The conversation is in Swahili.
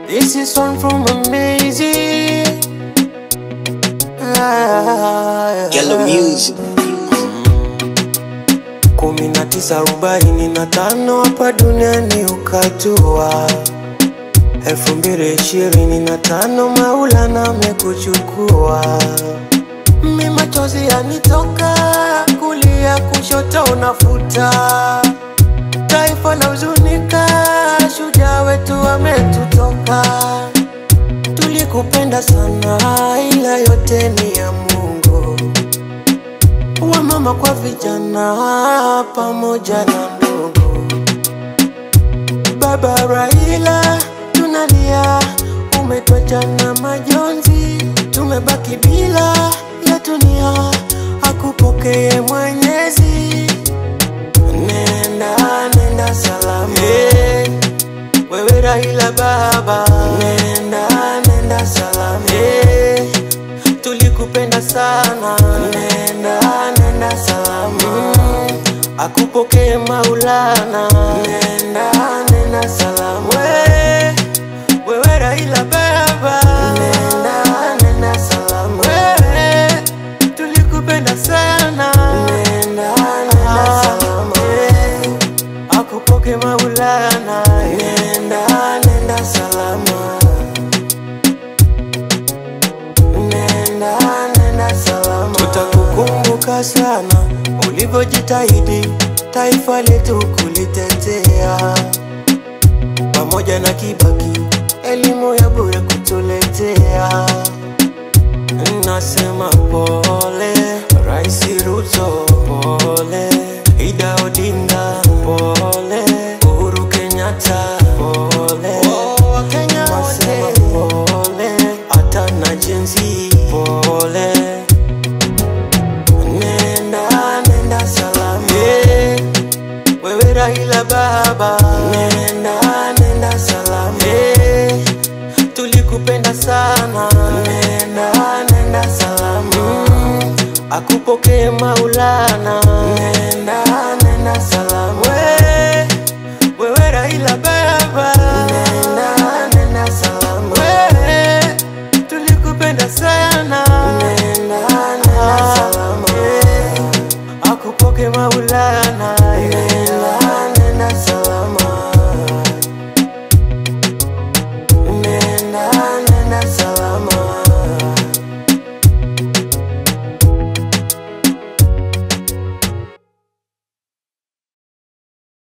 This is one from Amazing. Yellow Music. 1945 hapa duniani ukatua. 2025 Maulana amekuchukua. Mimi machozi yanitoka, kulia kushoto unafuta. Taifa na huzunika, shujaa wetu ametutoka. Tulikupenda sana, ila yote ni ya Mungu. Wa mama kwa vijana, pamoja na ndugu. Baba Raila, tunalia, umetuacha na majonzi. Tumebaki bila ya dunia, akupokee Mwenyezi. Nenda salama, wewe Raila baba. Nenda salama, tulikupenda sana. Nenda salama, akupokee Maulana. Nenda salama, wewe Raila baba. Nenda salama, tulikupenda sana. Nenda salama, akupoke Maulana. Nenda salama, nenda salama. Tutakukumbuka sana ulivyojitahidi taifa letu kulitetea, pamoja na Kibaki elimu ya bure kutuletea. Nasema pole Rais Ruto, pole Ida Odinga, pole Uhuru Kenyatta, pole Wakenya wote, pole hata na jinsi, pole. Nenda salama, wewe Raila baba. Nenda salama, tulikupenda sana. Nenda salama, akupokee Maulana. Nenda salama.